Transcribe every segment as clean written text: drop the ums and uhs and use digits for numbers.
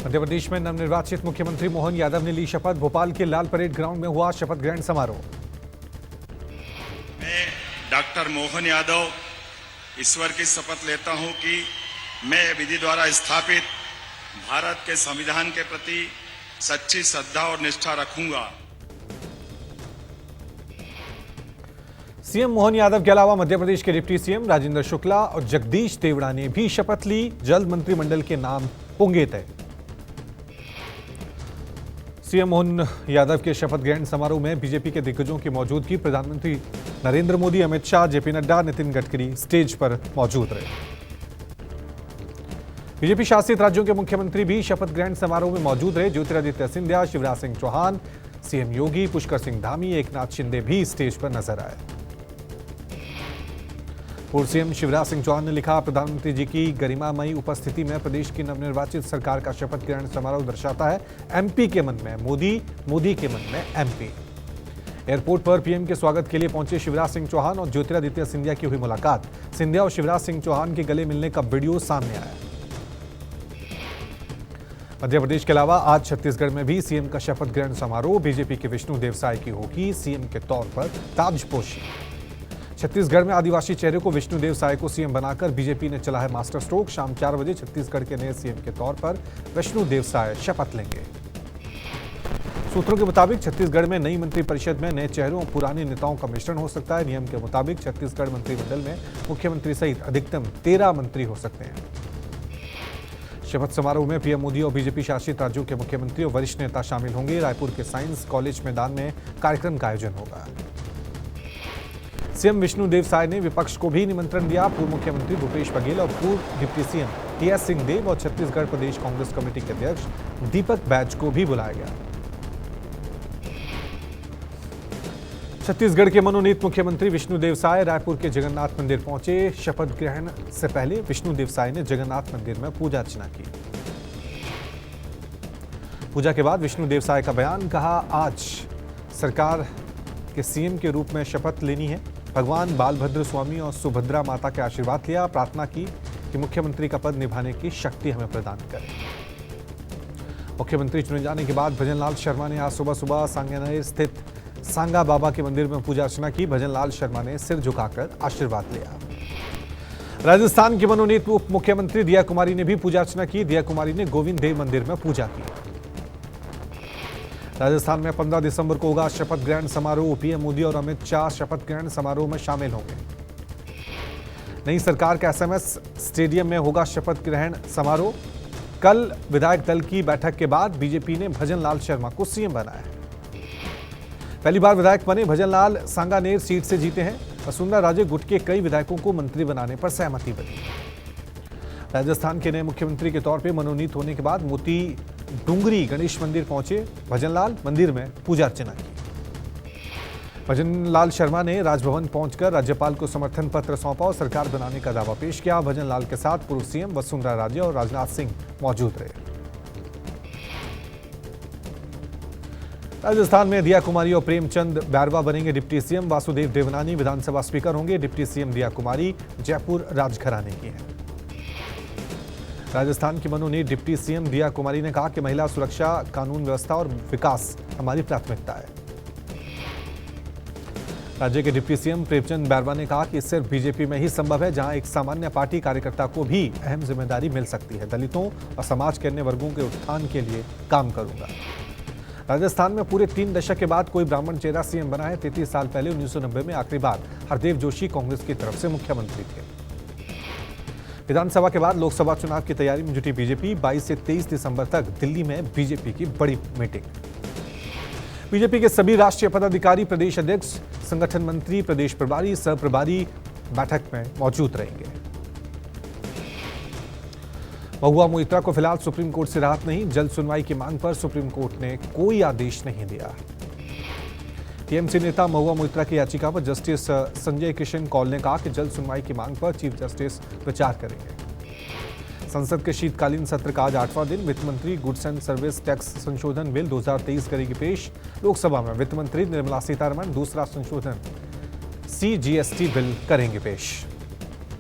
मध्य प्रदेश में नवनिर्वाचित मुख्यमंत्री मोहन यादव ने ली शपथ। भोपाल के लाल परेड ग्राउंड में हुआ शपथ ग्रहण समारोह। मैं डॉक्टर मोहन यादव ईश्वर की शपथ लेता हूं कि मैं विधि द्वारा स्थापित भारत के संविधान के प्रति सच्ची श्रद्धा और निष्ठा रखूंगा। सीएम मोहन यादव के अलावा मध्य प्रदेश के डिप्टी सीएम राजेंद्र शुक्ला और जगदीश देवड़ा ने भी शपथ ली। जल्द मंत्रिमंडल के नाम होंगे तय। सीएम मोहन यादव के शपथ ग्रहण समारोह में बीजेपी के दिग्गजों की मौजूदगी। प्रधानमंत्री नरेंद्र मोदी, अमित शाह, जेपी नड्डा, नितिन गडकरी स्टेज पर मौजूद रहे। बीजेपी शासित राज्यों के मुख्यमंत्री भी शपथ ग्रहण समारोह में मौजूद रहे। ज्योतिरादित्य सिंधिया, शिवराज सिंह चौहान, सीएम योगी, पुष्कर सिंह धामी, एकनाथ शिंदे भी स्टेज पर नजर आए। पूर्व सीएम शिवराज सिंह चौहान ने लिखा, प्रधानमंत्री जी की गरिमामयी उपस्थिति में प्रदेश की नवनिर्वाचित सरकार का शपथ ग्रहण समारोह दर्शाता है एमपी के मन में मोदी, मोदी के मन में एमपी। एयरपोर्ट पर पीएम के स्वागत के लिए पहुंचे शिवराज सिंह चौहान और ज्योतिरादित्य सिंधिया की हुई मुलाकात। सिंधिया और शिवराज सिंह चौहान के गले मिलने का वीडियो सामने आया। मध्य प्रदेश के अलावा आज छत्तीसगढ़ में भी सीएम का शपथ ग्रहण समारोह। बीजेपी के विष्णु देव साय की होगी सीएम के तौर पर ताजपोशी। छत्तीसगढ़ में आदिवासी चेहरे को विष्णु देव साय को सीएम बनाकर बीजेपी ने चला है मास्टर स्ट्रोक। शाम 4 बजे छत्तीसगढ़ के नए सीएम के तौर पर विष्णु देव साय शपथ लेंगे। सूत्रों के मुताबिक छत्तीसगढ़ में नई मंत्रिपरिषद में नए चेहरों और पुराने नेताओं का मिश्रण हो सकता है। नियम के मुताबिक छत्तीसगढ़ मंत्रिमंडल में मुख्यमंत्री सहित अधिकतम 13 मंत्री हो सकते हैं। शपथ समारोह में पीएम मोदी और बीजेपी शासित राज्यों के मुख्यमंत्री और वरिष्ठ नेता शामिल होंगे। रायपुर के साइंस कॉलेज मैदान में कार्यक्रम का आयोजन होगा। सीएम विष्णु देव साय ने विपक्ष को भी निमंत्रण दिया। पूर्व मुख्यमंत्री भूपेश बघेल और पूर्व डिप्टी सीएम टीएस सिंहदेव और छत्तीसगढ़ प्रदेश कांग्रेस कमेटी के अध्यक्ष दीपक बैज को भी बुलाया गया। छत्तीसगढ़ के मनोनीत मुख्यमंत्री विष्णु देव साय रायपुर के जगन्नाथ मंदिर पहुंचे। शपथ ग्रहण से पहले विष्णु देव साय ने जगन्नाथ मंदिर में पूजा अर्चना की। पूजा के बाद विष्णु देव साय का बयान, कहा आज सरकार के सीएम के रूप में शपथ लेनी है। भगवान बालभद्र स्वामी और सुभद्रा माता के आशीर्वाद लिया। प्रार्थना की कि मुख्यमंत्री का पद निभाने की शक्ति हमें प्रदान करें। मुख्यमंत्री चुने जाने के बाद भजनलाल शर्मा ने आज सुबह सांगानेर स्थित सांगा बाबा के मंदिर में पूजा अर्चना की। भजनलाल शर्मा ने सिर झुकाकर आशीर्वाद लिया। राजस्थान की मनोनीत उप मुख्यमंत्री दिया कुमारी ने भी पूजा अर्चना की। दिया कुमारी ने गोविंद देव मंदिर में पूजा की। राजस्थान में 15 दिसंबर को होगा शपथ ग्रहण समारोह। पीएम मोदी और अमित शाह शपथ ग्रहण समारोह में शामिल होंगे। नई सरकार के एसएमएस स्टेडियम में होगा शपथ ग्रहण समारोह। कल विधायक दल की बैठक के बाद बीजेपी ने भजनलाल शर्मा को सीएम बनाया। पहली बार विधायक बने भजनलाल सांगानेर सीट से जीते हैं। वसुंधरा राजे गुट के कई विधायकों को मंत्री बनाने पर सहमति बनी। राजस्थान के नए मुख्यमंत्री के तौर पर मनोनीत होने के बाद मोती डूंगरी गणेश मंदिर पहुंचे भजनलाल। मंदिर में पूजा अर्चना की। भजनलाल शर्मा ने राजभवन पहुंचकर राज्यपाल को समर्थन पत्र सौंपा और सरकार बनाने का दावा पेश किया। भजनलाल के साथ पूर्व सीएम वसुंधरा राजे और राजनाथ सिंह मौजूद रहे। राजस्थान में दिया कुमारी और प्रेमचंद बैरवा बनेंगे डिप्टी सीएम। वासुदेव देवनानी विधानसभा स्पीकर होंगे। डिप्टी सीएम दिया कुमारी जयपुर राजघराने की हैं। राजस्थान की मनोनीत डिप्टी सीएम दिया कुमारी ने कहा कि महिला सुरक्षा, कानून व्यवस्था और विकास हमारी प्राथमिकता है। राज्य के डिप्टी सीएम प्रेमचंद बैरवा ने कहा कि सिर्फ बीजेपी में ही संभव है जहां एक सामान्य पार्टी कार्यकर्ता को भी अहम जिम्मेदारी मिल सकती है। दलितों और समाज के अन्य वर्गों के उत्थान के लिए काम करूंगा। राजस्थान में पूरे 3 दशक के बाद कोई ब्राह्मण चेहरा सीएम बना है। 33 साल पहले 1990 में आखिरी बार हरदेव जोशी कांग्रेस की तरफ से मुख्यमंत्री थे। विधानसभा के बाद लोकसभा चुनाव की तैयारी में जुटी बीजेपी। 22 से 23 दिसंबर तक दिल्ली में बीजेपी की बड़ी मीटिंग। बीजेपी के सभी राष्ट्रीय पदाधिकारी, प्रदेश अध्यक्ष, संगठन मंत्री, प्रदेश प्रभारी, सह प्रभारी बैठक में मौजूद रहेंगे। महुआ मोइत्रा को फिलहाल सुप्रीम कोर्ट से राहत नहीं। जल्द सुनवाई की मांग पर सुप्रीम कोर्ट ने कोई आदेश नहीं दिया। टीएमसी नेता महुआ मोइत्रा की याचिका पर जस्टिस संजय किशन कौल ने कहा कि जल्द सुनवाई की मांग पर चीफ जस्टिस विचार करेंगे। संसद के शीतकालीन सत्र का आज 8वां दिन। वित्त मंत्री गुड्स एंड सर्विस टैक्स संशोधन बिल 2023 करेगी पेश। लोकसभा में वित्त मंत्री निर्मला सीतारमण दूसरा संशोधन CGST बिल करेंगे पेश।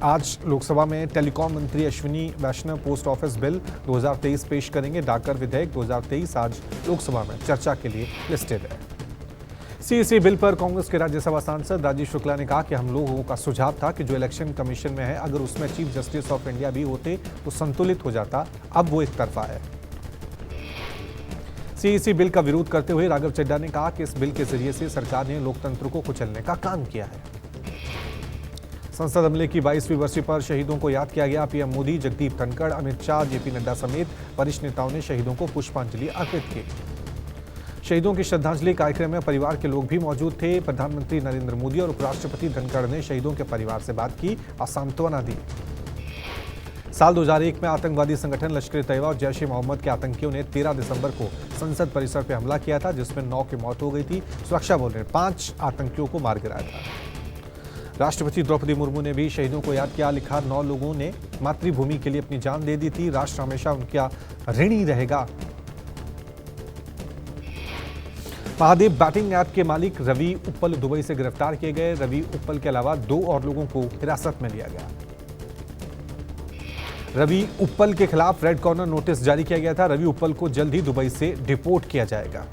आज लोकसभा में टेलीकॉम मंत्री अश्विनी वैष्णव पोस्ट ऑफिस बिल 2023 पेश करेंगे। डाकघर विधेयक 2023 आज लोकसभा में चर्चा के लिए लिस्टेड है। सीएसी बिल पर कांग्रेस के राज्यसभा सांसद राजीव शुक्ला ने कहा कि हम लोगों का सुझाव था कि जो इलेक्शन कमीशन में है, अगर उसमें चीफ जस्टिस ऑफ इंडिया भी होते तो संतुलित हो जाता। अब वो एक तरफा है। सीएसी बिल का विरोध करते हुए राघव चड्ढा ने कहा कि इस बिल के जरिए से सरकार ने लोकतंत्र को कुचलने का काम किया है। संसद हमले की 22वीं वर्षी पर शहीदों को याद किया गया। पीएम मोदी, जगदीप धनखड़, अमित शाह, जेपी नड्डा समेत वरिष्ठ नेताओं ने शहीदों को पुष्पांजलि अर्पित की। शहीदों की श्रद्धांजलि कार्यक्रम में परिवार के लोग भी मौजूद थे। प्रधानमंत्री नरेंद्र मोदी और उपराष्ट्रपति धनखड़ ने शहीदों के परिवार से बात की और सांत्वना दी। साल 2001 में आतंकवादी संगठन लश्कर-ए-तैयबा और जैश-ए-मोहम्मद के आतंकियों ने 13 दिसंबर को संसद परिसर पर हमला किया था, जिसमें 9 की मौत हो गई थी। सुरक्षा बलों ने 5 आतंकियों को मार गिराया था। राष्ट्रपति द्रौपदी मुर्मू ने भी शहीदों को याद किया। लिखा, 9 लोगों ने मातृभूमि के लिए अपनी जान दे दी थी। राष्ट्र हमेशा उनका ऋणी रहेगा। महादेव बैटिंग ऐप के मालिक रवि उप्पल दुबई से गिरफ्तार किए गए। रवि उप्पल के अलावा 2 और लोगों को हिरासत में लिया गया। रवि उप्पल के खिलाफ रेड कॉर्नर नोटिस जारी किया गया था। रवि उप्पल को जल्द ही दुबई से डिपोर्ट किया जाएगा।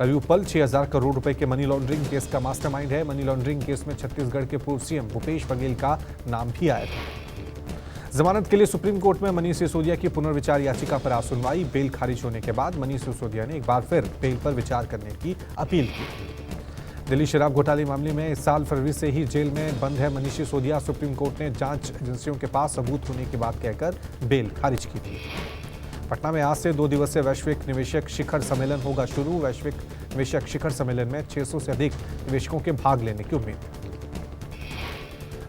रवि उप्पल 6,000 करोड़ रुपए के मनी लॉन्ड्रिंग केस का मास्टरमाइंड है। मनी लॉन्ड्रिंग केस में छत्तीसगढ़ के पूर्व सीएम भूपेश बघेल का नाम भी आया था। जमानत के लिए सुप्रीम कोर्ट में मनीष सिसोदिया की पुनर्विचार याचिका पर आज सुनवाई। बेल खारिज होने के बाद मनीष सिसोदिया ने एक बार फिर बेल पर विचार करने की अपील की। दिल्ली शराब घोटाले मामले में इस साल फरवरी से ही जेल में बंद है मनीष सिसोदिया। सुप्रीम कोर्ट ने जांच एजेंसियों के पास सबूत होने की बात कहकर बेल खारिज की थी। पटना में आज से 2 दिवसीय वैश्विक निवेशक शिखर सम्मेलन होगा शुरू। वैश्विक निवेशक शिखर सम्मेलन में 600 से अधिक निवेशकों के भाग लेने की उम्मीद।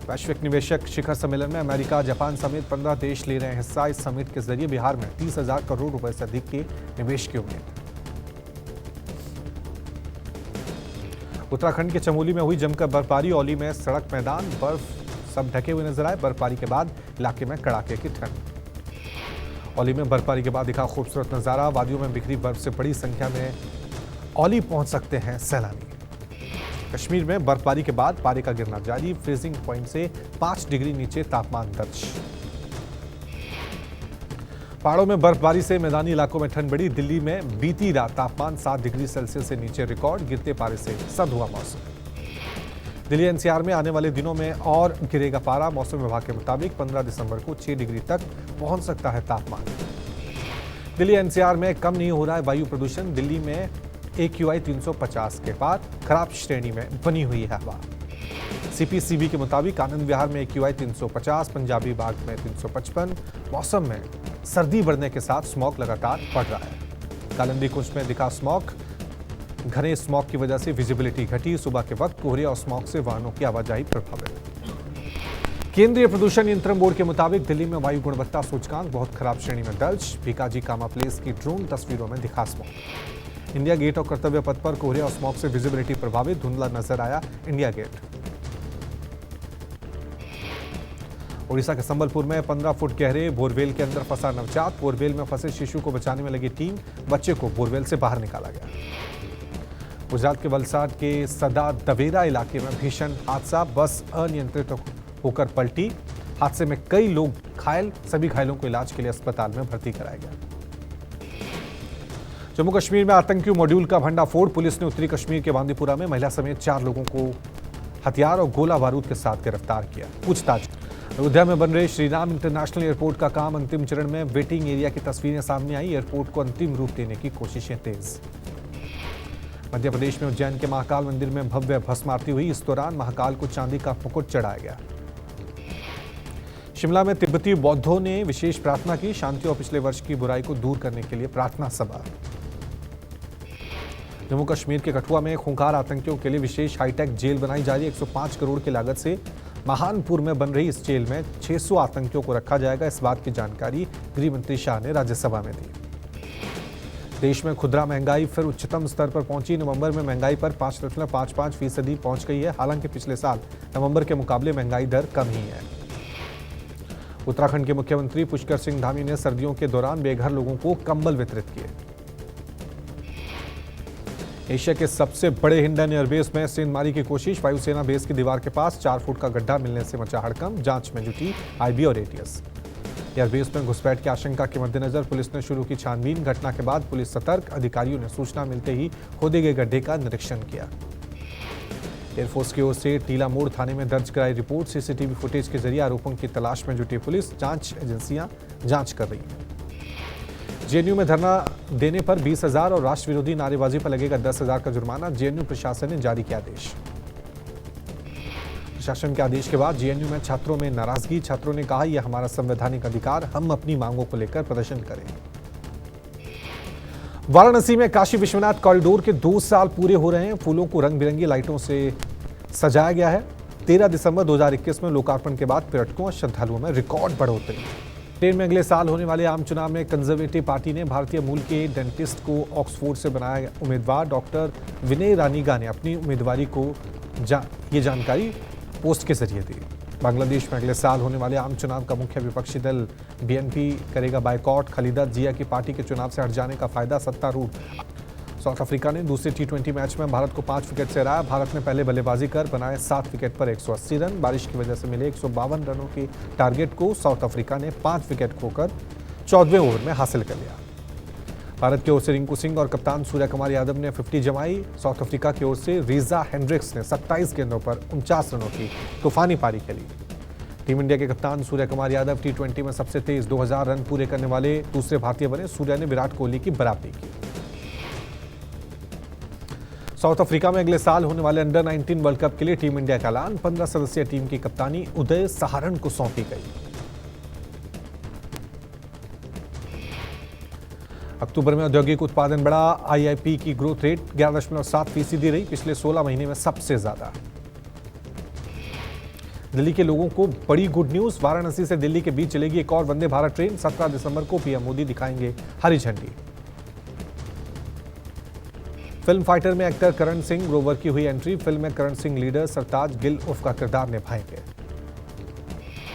वैश्विक निवेशक शिखर सम्मेलन में अमेरिका, जापान समेत 15 देश ले रहे हैं हिस्सा। इस समिट के जरिए बिहार में 30,000 करोड़ रुपए से अधिक के निवेश की उम्मीद। उत्तराखंड के चमोली में हुई जमकर बर्फबारी। औली में सड़क, मैदान, बर्फ सब ढके हुए नजर आए। बर्फबारी के बाद इलाके में कड़ाके की ठंड। औली में बर्फबारी के बाद दिखा खूबसूरत नजारा। वादियों में बिखरी बर्फ से बड़ी संख्या में औली पहुंच सकते हैं सैलानी। कश्मीर में बर्फबारी के बाद पारे का गिरना जारी। फ्रीजिंग पॉइंट से 5 डिग्री नीचे तापमान दर्ज। पहाड़ों में बर्फबारी से मैदानी इलाकों में ठंड बढ़ी। दिल्ली में बीती रात तापमान 7 डिग्री सेल्सियस से नीचे रिकॉर्ड। गिरते पारे से सर्द हुआ मौसम। दिल्ली एनसीआर में आने वाले दिनों में और गिरेगा पारा। मौसम विभाग के मुताबिक 15 दिसंबर को 6 डिग्री तक पहुंच सकता है तापमान। दिल्ली एनसीआर में कम नहीं हो रहा है वायु प्रदूषण। दिल्ली में AQI 350 के पार खराब श्रेणी में बनी हुई है हवा। CPCB के मुताबिक आनंद विहार में AQI 350, पंजाबी बाग में 355। मौसम में सर्दी बढ़ने के साथ स्मॉग लगातार बढ़ रहा है। कालिंदी कुंज में दिखा स्मॉग। घने स्मॉग की वजह से विजिबिलिटी घटी। सुबह के वक्त कोहरे और स्मॉग से वाहनों की आवाजाही प्रभावित। केंद्रीय प्रदूषण नियंत्रण बोर्ड के मुताबिक दिल्ली में वायु गुणवत्ता सूचकांक बहुत खराब श्रेणी में दर्ज। भीकाजी कामा प्लेस की ड्रोन तस्वीरों में दिखा स्मॉग। इंडिया गेट और कर्तव्य पथ पर कोहरे और स्मॉग से विजिबिलिटी प्रभावित। धुंधला नजर आया इंडिया गेट। ओडिशा के संबलपुर में 15 फुट गहरे बोरवेल के अंदर फंसा नवजात। बोरवेल में फंसे शिशु को बचाने में लगी टीम। बच्चे को बोरवेल से बाहर निकाला गया। गुजरात के वलसाड के सदा दवेरा इलाके में भीषण हादसा। बस अनियंत्रित होकर पलटी। हादसे में कई लोग घायल। सभी घायलों को इलाज के लिए अस्पताल में भर्ती कराया गया। जम्मू कश्मीर में आतंकी मॉड्यूल का भंडाफोड़। पुलिस ने उत्तरी कश्मीर के बांदीपुरा में महिला समेत 4 लोगों को हथियार और गोला बारूद के साथ गिरफ्तार किया। पूछताछ। अयोध्या में बन रहे श्रीराम इंटरनेशनल एयरपोर्ट का काम अंतिम चरण में। वेटिंग एरिया की तस्वीरें सामने आई। एयरपोर्ट को अंतिम रूप देने की कोशिशें तेज। मध्य प्रदेश में उज्जैन के महाकाल मंदिर में भव्य भस्म आरती हुई। इस दौरान महाकाल को चांदी का मुकुट चढ़ाया गया। शिमला में तिब्बती बौद्धों ने विशेष प्रार्थना की। शांति और पिछले वर्ष की बुराई को दूर करने के लिए प्रार्थना सभा। जम्मू कश्मीर के कठुआ में खूंखार आतंकियों के लिए विशेष हाईटेक जेल बनाई जा रही है। 105 करोड़ की लागत से महानपुर में बन रही इस जेल में 600 आतंकियों को रखा जाएगा। इस बात की जानकारी गृह मंत्री शाह ने राज्यसभा में दी। देश में खुदरा महंगाई फिर उच्चतम स्तर पर पहुंची। नवंबर में महंगाई पर 5.55% पहुंच गई है। हालांकि पिछले साल नवंबर के मुकाबले महंगाई दर कम ही है। उत्तराखंड के मुख्यमंत्री पुष्कर सिंह धामी ने सर्दियों के दौरान बेघर लोगों को कंबल वितरित किए। एशिया के सबसे बड़े हिंडन एयरबेस में सेंधमारी की कोशिश। वायुसेना बेस की दीवार के पास 4 फुट का गड्ढा मिलने से मचा हड़कंप। जांच में जुटी आईबी और एटीएस। एयरबेस में घुसपैठ की आशंका के मद्देनजर पुलिस ने शुरू की छानबीन। घटना के बाद पुलिस सतर्क। अधिकारियों ने सूचना मिलते ही खोदे गए गड्ढे का निरीक्षण किया। एयरफोर्स की ओर से टीला मोड़ थाने में दर्ज कराई रिपोर्ट। सीसीटीवी फुटेज के जरिए आरोपों की तलाश में जुटी पुलिस। जांच एजेंसियां जांच कर रही हैं। जेएनयू में धरना देने पर 20,000 और राष्ट्र विरोधी नारेबाजी पर लगेगा 10,000 का जुर्माना। जेएनयू प्रशासन ने जारी किया आदेश। प्रशासन के आदेश के बाद जेएनयू में छात्रों में नाराजगी। छात्रों ने कहा, यह हमारा संवैधानिक अधिकार, हम अपनी मांगों को लेकर प्रदर्शन करें। वाराणसी में काशी विश्वनाथ कॉरिडोर के 2 साल पूरे हो रहे हैं। फूलों को रंग बिरंगी लाइटों से सजाया गया है। 13 दिसंबर 2021 में लोकार्पण के बाद पर्यटकों और श्रद्धालुओं में रिकॉर्ड बढ़ोतरी। ब्रिटेन में अगले साल होने वाले आम चुनाव में कंजर्वेटिव पार्टी ने भारतीय मूल के डेंटिस्ट को ऑक्सफोर्ड से बनाया उम्मीदवार। डॉक्टर विनय रानीगा ने अपनी उम्मीदवारी को ये जानकारी पोस्ट के जरिए दी। बांग्लादेश में अगले साल होने वाले आम चुनाव का मुख्य विपक्षी दल बीएनपी करेगा बायकॉट। खलीदा जिया की पार्टी के चुनाव से हट जाने का फायदा सत्तारूढ़। साउथ अफ्रीका ने दूसरे T20 मैच में भारत को 5 विकेट से हराया। भारत ने पहले बल्लेबाजी कर बनाए 7 विकेट पर 180 रन। बारिश की वजह से मिले 152 रनों के टारगेट को साउथ अफ्रीका ने 5 विकेट खोकर 14वें ओवर में हासिल कर लिया। भारत की ओर से रिंकू सिंह और कप्तान सूर्य कुमार यादव ने 50 जमाई। साउथ अफ्रीका की ओर से रीजा हेंड्रिक्स ने 27 गेंदों पर 49 रनों की तूफानी पारी खेली। टीम इंडिया के कप्तान सूर्य कुमार यादव T20 में सबसे तेज 2000 रन पूरे करने वाले दूसरे भारतीय बने। सूर्य ने विराट कोहली की बराबरी की। साउथ अफ्रीका में अगले साल होने वाले अंडर 19 वर्ल्ड कप के लिए टीम इंडिया का ऐलान। 15 सदस्यीय टीम की कप्तानी उदय सहारण को सौंपी गई। अक्टूबर में औद्योगिक उत्पादन बढ़ा। आईआईपी की ग्रोथ रेट 11.7% रही, पिछले 16 महीने में सबसे ज्यादा। दिल्ली के लोगों को बड़ी गुड न्यूज। वाराणसी से दिल्ली के बीच चलेगी एक और वंदे भारत ट्रेन। 17 दिसंबर को पीएम मोदी दिखाएंगे हरी झंडी। फिल्म फाइटर में एक्टर करण सिंह ग्रोवर की हुई एंट्री। फिल्म में करण सिंह लीडर सरताज गिल उर्फ का किरदार निभाएंगे।